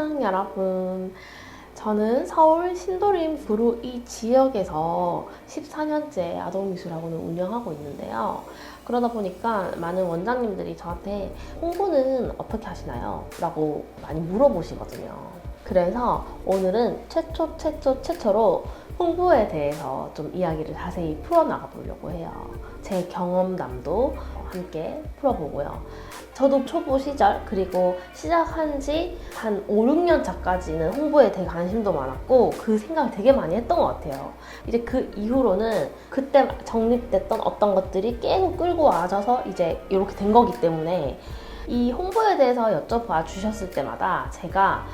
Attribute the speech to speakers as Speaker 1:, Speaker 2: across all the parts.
Speaker 1: 안녕 여러분. 저는 서울 신도림 구로 이 지역에서 14년째 아동미술학원을 운영하고 있는데요. 그러다 보니까 많은 원장님들이 저한테 홍보는 어떻게 하시나요? 라고 많이 물어보시거든요. 그래서 오늘은 최초로 홍보에 대해서 좀 이야기를 자세히 풀어나가 보려고 해요. 제 경험담도 함께 풀어보고요. 저도 초보 시절 그리고 시작한 지 한 5, 6년 차까지는 홍보에 되게 관심도 많았고 그 생각을 되게 많이 했던 것 같아요. 이제 그 이후로는 그때 정립됐던 어떤 것들이 계속 끌고 와져서 이제 이렇게 된 거기 때문에 이 홍보에 대해서 여쭤봐 주셨을 때마다 제가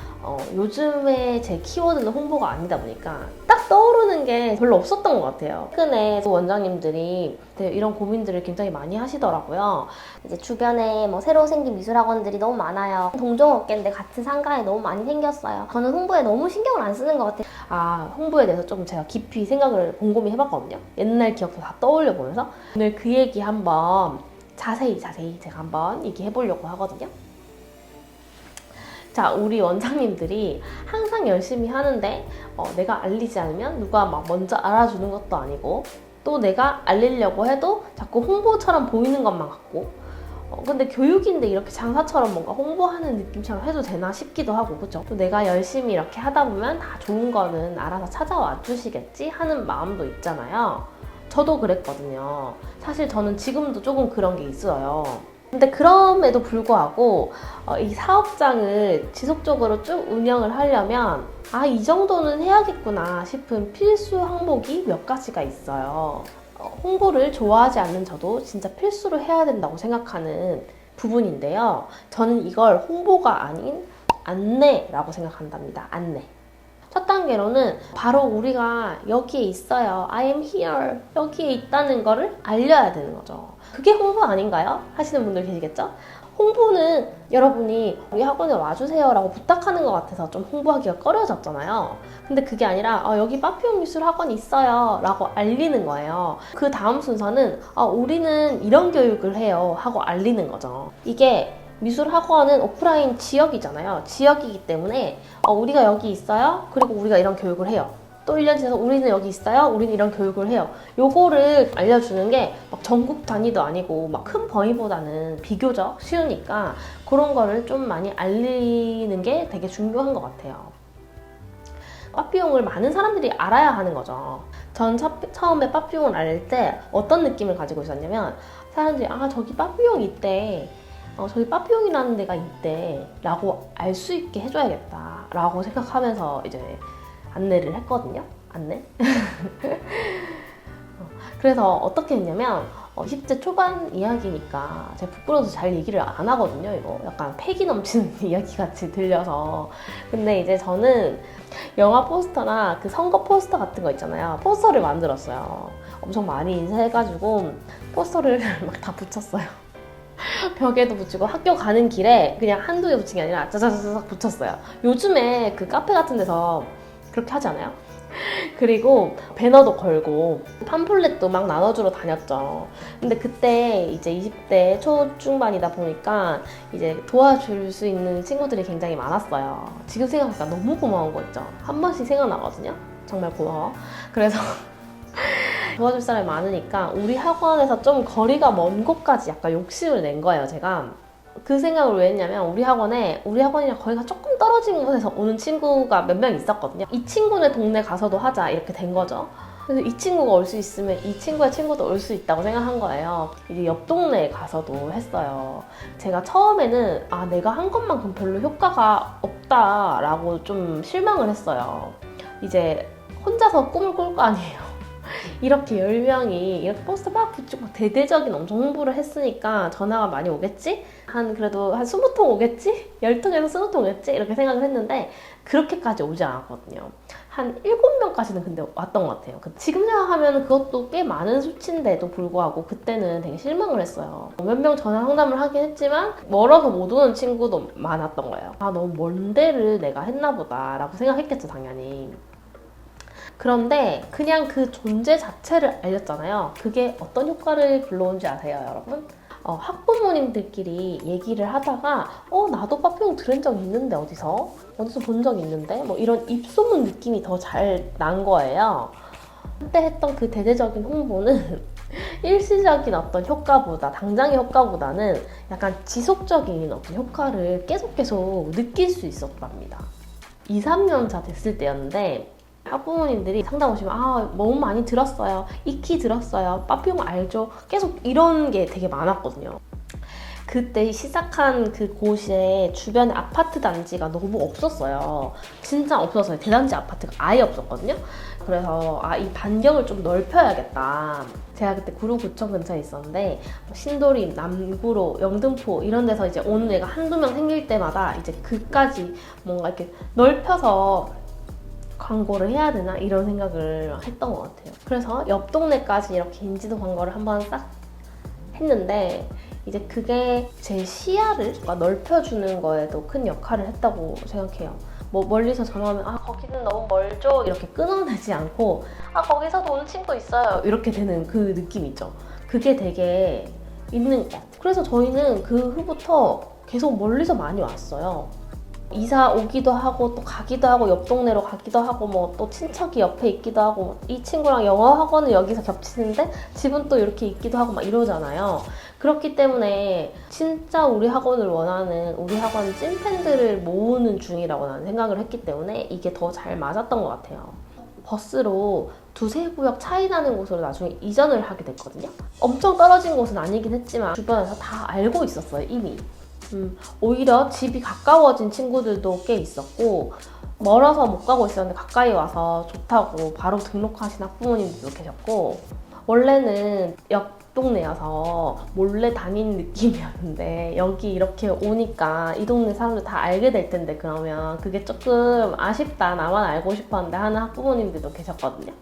Speaker 1: 요즘에 제 키워드는 홍보가 아니다 보니까 딱 떠오르는 게 별로 없었던 것 같아요. 최근에 원장님들이 이런 고민들을 굉장히 많이 하시더라고요.
Speaker 2: 이제 주변에 뭐 새로 생긴 미술학원들이 너무 많아요. 동종업계인데 같은 상가에 너무 많이 생겼어요. 저는 홍보에 너무 신경을 안 쓰는 것 같아요.
Speaker 1: 홍보에 대해서 좀 제가 깊이 생각을 곰곰이 해봤거든요. 옛날 기억도 다 떠올려 보면서 오늘 그 얘기 한번 자세히 제가 한번 얘기해 보려고 하거든요. 자, 우리 원장님들이 항상 열심히 하는데 내가 알리지 않으면 누가 막 먼저 알아주는 것도 아니고 또 내가 알리려고 해도 자꾸 홍보처럼 보이는 것만 같고 근데 교육인데 이렇게 장사처럼 뭔가 홍보하는 느낌처럼 해도 되나 싶기도 하고 그죠? 또 내가 열심히 이렇게 하다 보면 다 좋은 거는 알아서 찾아와 주시겠지 하는 마음도 있잖아요. 저도 그랬거든요. 사실 저는 지금도 조금 그런 게 있어요. 근데 그럼에도 불구하고 이 사업장을 지속적으로 쭉 운영을 하려면 이 정도는 해야겠구나 싶은 필수 항목이 몇 가지가 있어요. 홍보를 좋아하지 않는 저도 진짜 필수로 해야 된다고 생각하는 부분인데요. 저는 이걸 홍보가 아닌 안내라고 생각한답니다. 안내. 첫 단계로는 바로 우리가 여기에 있어요. I am here. 여기에 있다는 거를 알려야 되는 거죠. 그게 홍보 아닌가요? 하시는 분들 계시겠죠? 홍보는 여러분이 우리 학원에 와주세요 라고 부탁하는 것 같아서 좀 홍보하기가 꺼려졌잖아요. 근데 그게 아니라 여기 빠삐용 미술 학원이 있어요 라고 알리는 거예요. 그 다음 순서는 우리는 이런 교육을 해요 하고 알리는 거죠. 이게 미술학원은 오프라인 지역이잖아요. 지역이기 때문에 우리가 여기 있어요. 그리고 우리가 이런 교육을 해요. 또 1년 지나서 우리는 여기 있어요. 우리는 이런 교육을 해요. 요거를 알려주는 게 막 전국 단위도 아니고 막 큰 범위보다는 비교적 쉬우니까 그런 거를 좀 많이 알리는 게 되게 중요한 것 같아요. 빠삐용을 많은 사람들이 알아야 하는 거죠. 전 처음에 빠삐용을 알릴 때 어떤 느낌을 가지고 있었냐면 사람들이 저기 빠삐용 있대. 저기 빠삐용이라는 데가 있대 라고 알 수 있게 해줘야겠다 라고 생각하면서 이제 안내를 했거든요. 안내? 그래서 어떻게 했냐면 20대 초반 이야기니까 제가 부끄러워서 잘 얘기를 안 하거든요. 이거 약간 패기 넘치는 이야기 같이 들려서. 근데 이제 저는 영화 포스터나 그 선거 포스터 같은 거 있잖아요. 포스터를 만들었어요. 엄청 많이 인쇄해가지고 포스터를 막 다 붙였어요. 벽에도 붙이고 학교 가는 길에 그냥 한두 개 붙인 게 아니라 짜자자작 붙였어요. 요즘에 그 카페 같은 데서 그렇게 하지 않아요? 그리고 배너도 걸고 팜플렛도 막 나눠주러 다녔죠. 근데 그때 이제 20대 초중반이다 보니까 이제 도와줄 수 있는 친구들이 굉장히 많았어요. 지금 생각하니까 너무 고마운 거 있죠. 한 번씩 생각나거든요. 정말 고마워. 그래서 도와줄 사람이 많으니까 우리 학원에서 좀 거리가 먼 곳까지 약간 욕심을 낸 거예요, 제가. 그 생각을 왜 했냐면 우리 학원이랑 거리가 조금 떨어진 곳에서 오는 친구가 몇 명 있었거든요. 이 친구네 동네 가서도 하자 이렇게 된 거죠. 그래서 이 친구가 올 수 있으면 이 친구의 친구도 올 수 있다고 생각한 거예요. 이제 옆 동네에 가서도 했어요. 제가 처음에는 내가 한 것만큼 별로 효과가 없다라고 좀 실망을 했어요. 이제 혼자서 꿈을 꿀 거 아니에요. 이렇게 10명이 이렇게 포스터 막 붙이고 대대적인 엄청 홍보를 했으니까 전화가 많이 오겠지? 그래도 한 20통 오겠지? 10통에서 20통 오겠지? 이렇게 생각을 했는데 그렇게까지 오지 않았거든요. 한 7명까지는 근데 왔던 것 같아요. 지금 생각하면 그것도 꽤 많은 수치인데도 불구하고 그때는 되게 실망을 했어요. 몇 명 전화 상담을 하긴 했지만 멀어서 못 오는 친구도 많았던 거예요. 너무 먼 데를 내가 했나 보다 라고 생각했겠죠, 당연히. 그런데 그냥 그 존재 자체를 알렸잖아요. 그게 어떤 효과를 불러온지 아세요, 여러분? 학부모님들끼리 얘기를 하다가 나도 빠삐용 들은 적 있는데 어디서 본 적 있는데 뭐 이런 입소문 느낌이 더 잘 난 거예요. 그때 했던 그 대대적인 홍보는 일시적인 어떤 효과보다 당장의 효과보다는 약간 지속적인 어떤 효과를 계속 느낄 수 있었답니다. 2, 3년 차 됐을 때였는데 학부모님들이 상담 오시면 너무 많이 들었어요. 익히 들었어요. 빠삐용 알죠? 계속 이런 게 되게 많았거든요. 그때 시작한 그 곳에 주변에 아파트 단지가 너무 없었어요. 진짜 없었어요. 대단지 아파트가 아예 없었거든요. 그래서 이 반경을 좀 넓혀야겠다. 제가 그때 구로구청 근처에 있었는데 신도림, 남구로, 영등포 이런 데서 이제 오는 애가 한두 명 생길 때마다 이제 그까지 뭔가 이렇게 넓혀서 광고를 해야 되나 이런 생각을 했던 것 같아요. 그래서 옆 동네까지 이렇게 인지도 광고를 한번 싹 했는데 이제 그게 제 시야를 넓혀주는 거에도 큰 역할을 했다고 생각해요. 뭐 멀리서 전화하면 거기는 너무 멀죠? 이렇게 끊어내지 않고 거기서도 오는 친구 있어요. 이렇게 되는 그 느낌 있죠. 그게 되게 있는 것 같아요. 그래서 저희는 그 후부터 계속 멀리서 많이 왔어요. 이사 오기도 하고 또 가기도 하고 옆 동네로 가기도 하고 뭐 또 친척이 옆에 있기도 하고 이 친구랑 영어 학원은 여기서 겹치는데 집은 또 이렇게 있기도 하고 막 이러잖아요. 그렇기 때문에 진짜 우리 학원을 원하는 우리 학원 찐팬들을 모으는 중이라고 나는 생각을 했기 때문에 이게 더 잘 맞았던 것 같아요. 버스로 두세 구역 차이 나는 곳으로 나중에 이전을 하게 됐거든요. 엄청 떨어진 곳은 아니긴 했지만 주변에서 다 알고 있었어요, 이미. 오히려 집이 가까워진 친구들도 꽤 있었고 멀어서 못 가고 있었는데 가까이 와서 좋다고 바로 등록하신 학부모님들도 계셨고 원래는 옆 동네여서 몰래 다니는 느낌이었는데 여기 이렇게 오니까 이 동네 사람들 다 알게 될 텐데 그러면 그게 조금 아쉽다 나만 알고 싶었는데 하는 학부모님들도 계셨거든요.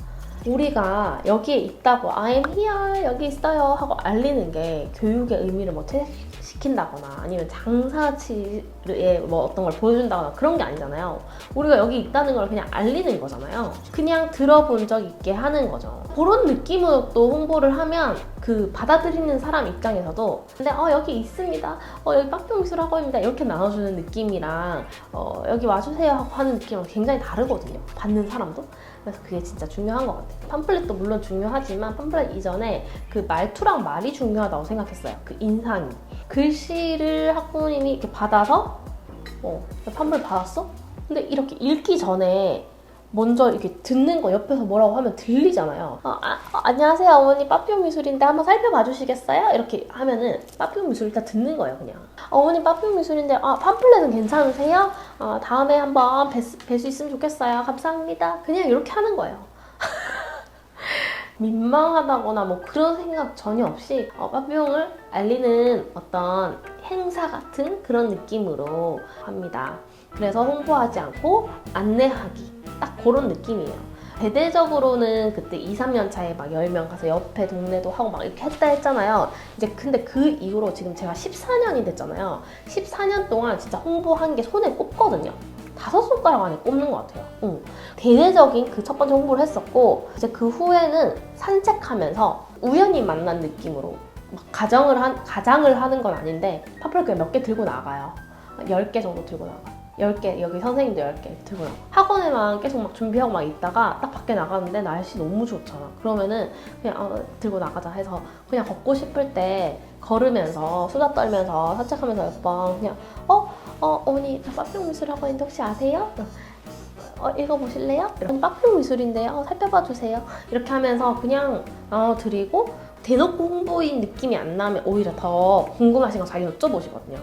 Speaker 1: 우리가 여기에 있다고 I'm here 여기 있어요 하고 알리는 게 교육의 의미를 뭐 퇴색시킨다거나 아니면 장사치에 뭐 어떤 걸 보여준다거나 그런 게 아니잖아요. 우리가 여기 있다는 걸 그냥 알리는 거잖아요. 그냥 들어본 적 있게 하는 거죠. 그런 느낌으로 또 홍보를 하면 그 받아들이는 사람 입장에서도 근데 여기 있습니다. 여기 빠삐용미술학원입니다. 이렇게 나눠주는 느낌이랑 여기 와주세요 하고 하는 느낌은 굉장히 다르거든요. 받는 사람도. 그래서 그게 진짜 중요한 것 같아요. 팜플렛도 물론 중요하지만 팜플렛 이전에 그 말투랑 말이 중요하다고 생각했어요. 그 인상이. 글씨를 학부모님이 이렇게 받아서 팜플렛 받았어? 근데 이렇게 읽기 전에 먼저 이렇게 듣는 거 옆에서 뭐라고 하면 들리잖아요. 안녕하세요 어머니 빠삐용 미술인데 한번 살펴봐 주시겠어요? 이렇게 하면은 빠삐용 미술 일단 듣는 거예요 그냥. 어머니 빠삐용 미술인데 팜플렛은 괜찮으세요? 다음에 한번 뵐 수 있으면 좋겠어요. 감사합니다. 그냥 이렇게 하는 거예요. 민망하다거나 뭐 그런 생각 전혀 없이 빠삐용을 알리는 어떤 행사 같은 그런 느낌으로 합니다. 그래서 홍보하지 않고 안내하기 딱 그런 느낌이에요. 대대적으로는 그때 2, 3년 차에 막 10명 가서 옆에 동네도 하고 막 이렇게 했다 했잖아요. 이제 근데 그 이후로 지금 제가 14년이 됐잖아요. 14년 동안 진짜 홍보한 게 손에 꼽거든요. 5손가락 안에 꼽는 것 같아요. 대대적인 그 첫 번째 홍보를 했었고 이제 그 후에는 산책하면서 우연히 만난 느낌으로 막 가장을 하는 건 아닌데 팜플렛 그냥 몇 개 들고 나가요. 10개 정도 들고 나가요. 10개, 여기 선생님도 10개 들고 나가. 학원에만 계속 막 준비하고 막 있다가 딱 밖에 나가는데 날씨 너무 좋잖아. 그러면은 그냥 들고 나가자 해서 그냥 걷고 싶을 때 걸으면서 수다 떨면서 산책하면서 몇 번 그냥 어머니 저 빠삐용 미술학원인데 혹시 아세요? 읽어보실래요? 이런 빠삐용 미술인데요. 살펴봐 주세요. 이렇게 하면서 그냥 드리고 대놓고 홍보인 느낌이 안 나면 오히려 더 궁금하신 거 자기 여쭤보시거든요.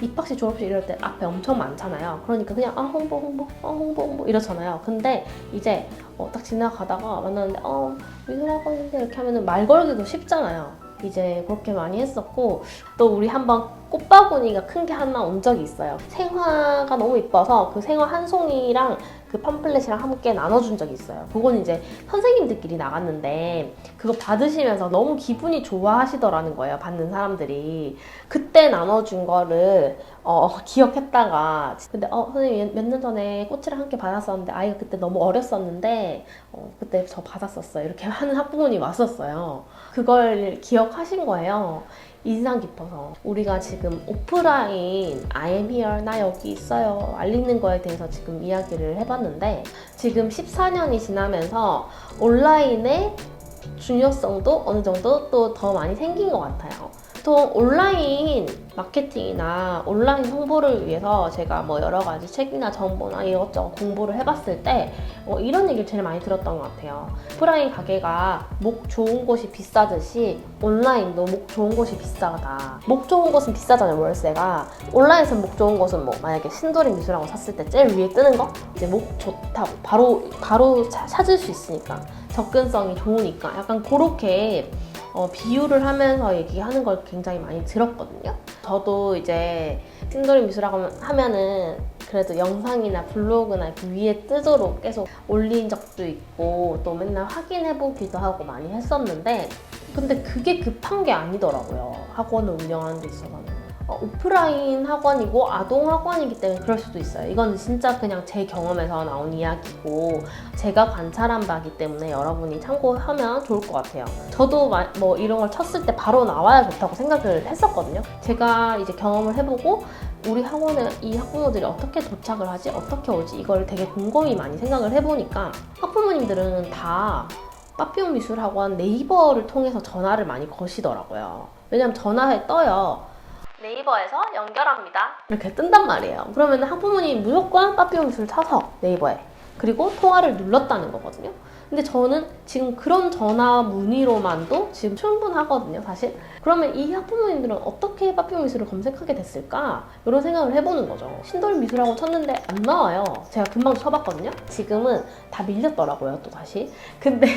Speaker 1: 입학식, 졸업식 이럴 때 앞에 엄청 많잖아요. 그러니까 그냥 홍보 이러잖아요. 근데 이제 딱 지나가다가 만났는데 미술학원인데 이렇게 하면은 말 걸기도 쉽잖아요. 이제 그렇게 많이 했었고 또 우리 한번 꽃바구니가 큰 게 하나 온 적이 있어요. 생화가 너무 이뻐서 그 생화 한 송이랑 그 팜플렛이랑 함께 나눠준 적이 있어요. 그건 이제 선생님들끼리 나갔는데 그거 받으시면서 너무 기분이 좋아하시더라는 거예요. 받는 사람들이. 그때 나눠준 거를 기억했다가 근데 선생님 몇 년 전에 꽃이랑 함께 받았었는데 아이가 그때 너무 어렸었는데 그때 저 받았었어요. 이렇게 하는 학부모님이 왔었어요. 그걸 기억하신 거예요. 인상 깊어서 우리가 지금 오프라인 I am here, 나 여기 있어요 알리는 거에 대해서 지금 이야기를 해봤는데 지금 14년이 지나면서 온라인의 중요성도 어느 정도 또 더 많이 생긴 것 같아요. 보통 온라인 마케팅이나 온라인 홍보를 위해서 제가 뭐 여러 가지 책이나 정보나 이것저것 공부를 해봤을 때 이런 얘기를 제일 많이 들었던 것 같아요. 오프라인 가게가 목 좋은 곳이 비싸듯이 온라인도 목 좋은 곳이 비싸다. 목 좋은 곳은 비싸잖아요, 월세가. 온라인에서 목 좋은 곳은 뭐 만약에 신도리 미술하고 샀을 때 제일 위에 뜨는 거? 이제 목 좋다고 바로 찾을 수 있으니까. 접근성이 좋으니까 약간 그렇게 비유를 하면서 얘기하는 걸 굉장히 많이 들었거든요. 저도 이제 신도리 미술학원 하면은 그래도 영상이나 블로그나 그 위에 뜨도록 계속 올린 적도 있고 또 맨날 확인해보기도 하고 많이 했었는데 근데 그게 급한 게 아니더라고요. 학원을 운영하는 데 있어서는. 오프라인 학원이고 아동 학원이기 때문에 그럴 수도 있어요. 이건 진짜 그냥 제 경험에서 나온 이야기고 제가 관찰한 바기 때문에 여러분이 참고하면 좋을 것 같아요. 저도 뭐 이런 걸 쳤을 때 바로 나와야 좋다고 생각을 했었거든요. 제가 이제 경험을 해보고 우리 학원에 이 학부모들이 어떻게 도착을 하지? 어떻게 오지? 이걸 되게 곰곰이 많이 생각을 해보니까 학부모님들은 다 빠삐용 미술학원 네이버를 통해서 전화를 많이 거시더라고요. 왜냐면 전화에 떠요. 네이버에서 연결합니다. 이렇게 뜬단 말이에요. 그러면 학부모님이 무조건 빠삐용 미술 쳐서 네이버에 그리고 통화를 눌렀다는 거거든요. 근데 저는 지금 그런 전화 문의로만도 지금 충분하거든요, 사실. 그러면 이 학부모님들은 어떻게 빠삐용 미술을 검색하게 됐을까? 이런 생각을 해보는 거죠. 신도리 미술학원 쳤는데 안 나와요. 제가 금방 쳐봤거든요. 지금은 다 밀렸더라고요, 또 다시. 근데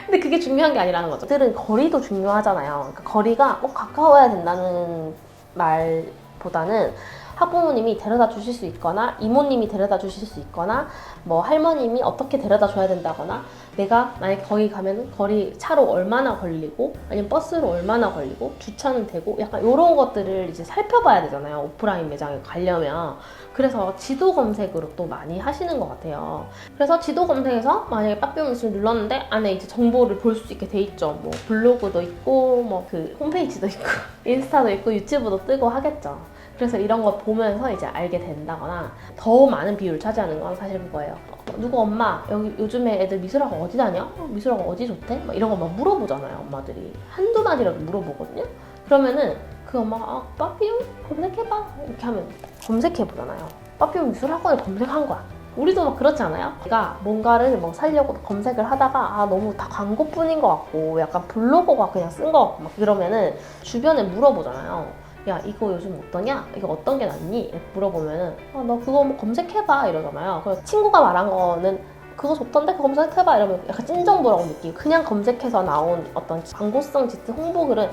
Speaker 1: 그게 중요한 게 아니라는 거죠. 들은 거리도 중요하잖아요. 그러니까 거리가 꼭 가까워야 된다는 말보다는 학부모님이 데려다 주실 수 있거나 이모님이 데려다 주실 수 있거나 뭐 할머님이 어떻게 데려다 줘야 된다거나 내가 만약에 거기 가면 거리 차로 얼마나 걸리고 아니면 버스로 얼마나 걸리고 주차는 되고 약간 이런 것들을 이제 살펴봐야 되잖아요. 오프라인 매장에 가려면. 그래서 지도 검색으로 또 많이 하시는 것 같아요. 그래서 지도 검색에서 만약에 빠삐용 미술 눌렀는데 안에 이제 정보를 볼 수 있게 돼 있죠. 뭐 블로그도 있고 뭐 그 홈페이지도 있고 인스타도 있고 유튜브도 뜨고 하겠죠. 그래서 이런 거 보면서 이제 알게 된다거나 더 많은 비율을 차지하는 건 사실 그거예요. 누구 엄마 여기 요즘에 애들 미술학원 어디 다녀? 미술학원 어디 좋대? 막 이런 거 막 물어보잖아요. 엄마들이 한두 마디라도 물어보거든요. 그러면은 그 엄마가 빠삐용 검색해봐 이렇게 하면 검색해보잖아요. 빠삐용 미술학원을 검색한 거야. 우리도 막 그렇지 않아요? 내가 뭔가를 뭐 살려고 검색을 하다가 너무 다 광고뿐인 것 같고 약간 블로거가 그냥 쓴 것 같고 막 이러면은 주변에 물어보잖아요. 야 이거 요즘 어떠냐? 이거 어떤 게 낫니? 이렇게 물어보면은 너 그거 뭐 검색해봐 이러잖아요. 그래서 친구가 말한 거는 그거 좋던데 그거 검색해봐 이러면 약간 찐정보라고 느끼고 그냥 검색해서 나온 어떤 광고성 짙은 홍보글은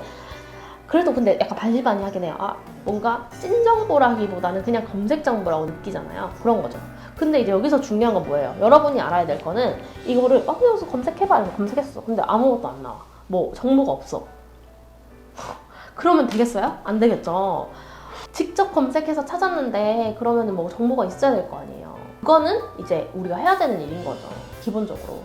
Speaker 1: 그래도 근데 약간 반신반의하긴 해요. 뭔가 찐정보라기보다는 그냥 검색 정보라고 느끼잖아요. 그런 거죠. 근데 이제 여기서 중요한 건 뭐예요? 여러분이 알아야 될 거는 이거를 여기서 검색해봐 이러면 검색했어. 근데 아무것도 안 나와. 뭐 정보가 없어. 그러면 되겠어요? 안 되겠죠. 직접 검색해서 찾았는데 그러면 뭐 정보가 있어야 될 거 아니에요. 그거는 이제 우리가 해야 되는 일인 거죠. 기본적으로.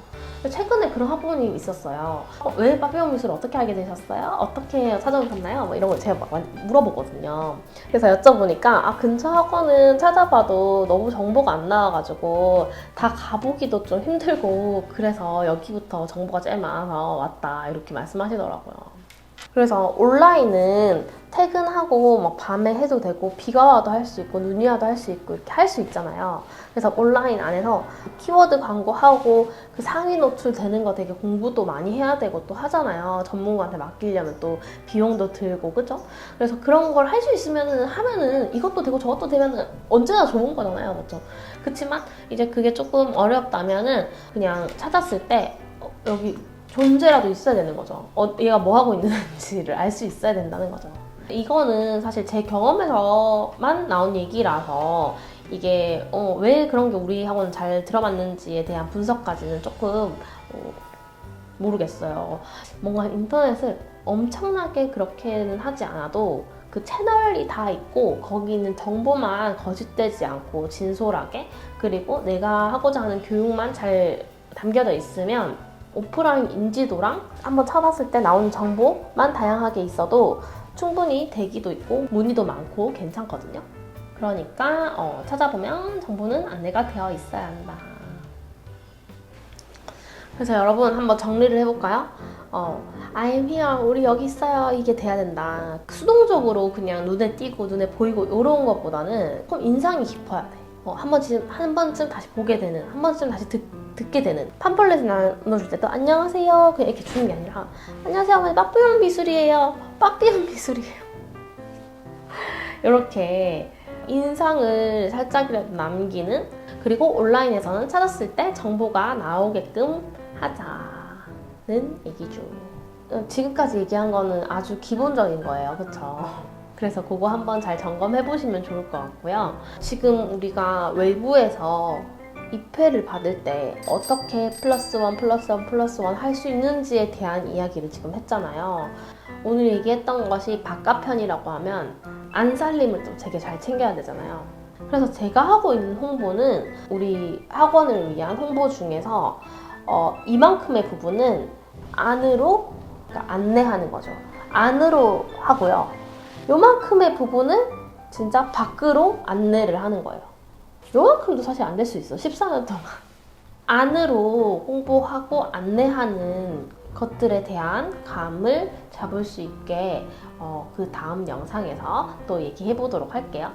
Speaker 1: 최근에 그런 학부모님이 있었어요. 왜 빠삐용 미술을 어떻게 알게 되셨어요? 어떻게 찾아오셨나요? 뭐 이런 걸 제가 막 많이 물어보거든요. 그래서 여쭤보니까 근처 학원은 찾아봐도 너무 정보가 안 나와가지고 다 가보기도 좀 힘들고 그래서 여기부터 정보가 제일 많아서 왔다 이렇게 말씀하시더라고요. 그래서 온라인은 퇴근하고 막 밤에 해도 되고 비가 와도 할 수 있고 눈이 와도 할 수 있고 이렇게 할 수 있잖아요. 그래서 온라인 안에서 키워드 광고하고 그 상위 노출되는 거 되게 공부도 많이 해야 되고 또 하잖아요. 전문가한테 맡기려면 또 비용도 들고 그죠? 그래서 그런 걸 할 수 있으면은 하면은 이것도 되고 저것도 되면은 언제나 좋은 거잖아요. 맞죠? 그치만 이제 그게 조금 어렵다면은 그냥 찾았을 때 여기 존재라도 있어야 되는 거죠. 얘가 뭐 하고 있는지를 알 수 있어야 된다는 거죠. 이거는 사실 제 경험에서만 나온 얘기라서 이게 왜 그런 게 우리 학원 잘 들어맞는지에 대한 분석까지는 조금 모르겠어요. 뭔가 인터넷을 엄청나게 그렇게는 하지 않아도 그 채널이 다 있고 거기 있는 정보만 거짓되지 않고 진솔하게 그리고 내가 하고자 하는 교육만 잘 담겨져 있으면 오프라인 인지도랑 한번 찾았을 때 나오는 정보만 다양하게 있어도 충분히 대기도 있고 문의도 많고 괜찮거든요. 그러니까 찾아보면 정보는 안내가 되어 있어야 한다. 그래서 여러분 한번 정리를 해볼까요? I'm here, 우리 여기 있어요. 이게 돼야 된다. 수동적으로 그냥 눈에 띄고 눈에 보이고 이런 것보다는 좀 인상이 깊어야 돼. 한 번쯤 다시 보게 되는, 한 번쯤 다시 듣게 되는. 팜플렛을 나눠줄 때도 안녕하세요 그냥 이렇게 주는 게 아니라 안녕하세요 어머니 빠삐용 미술이에요. 빠삐용 미술이에요. 이렇게 인상을 살짝이라도 남기는, 그리고 온라인에서는 찾았을 때 정보가 나오게끔 하자는 얘기죠. 지금까지 얘기한 거는 아주 기본적인 거예요. 그쵸? 그래서 그거 한번 잘 점검해 보시면 좋을 것 같고요. 지금 우리가 외부에서 입회를 받을 때 어떻게 +1 할 수 있는지에 대한 이야기를 지금 했잖아요. 오늘 얘기했던 것이 바깥편이라고 하면 안살림을 좀 되게 잘 챙겨야 되잖아요. 그래서 제가 하고 있는 홍보는 우리 학원을 위한 홍보 중에서 이만큼의 부분은 안으로, 그러니까 안내하는 거죠. 안으로 하고요. 요만큼의 부분은 진짜 밖으로 안내를 하는 거예요. 요만큼도 사실 안 될 수 있어. 14년 동안. 안으로 홍보하고 안내하는 것들에 대한 감을 잡을 수 있게 그 다음 영상에서 또 얘기해 보도록 할게요.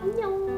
Speaker 1: 안녕.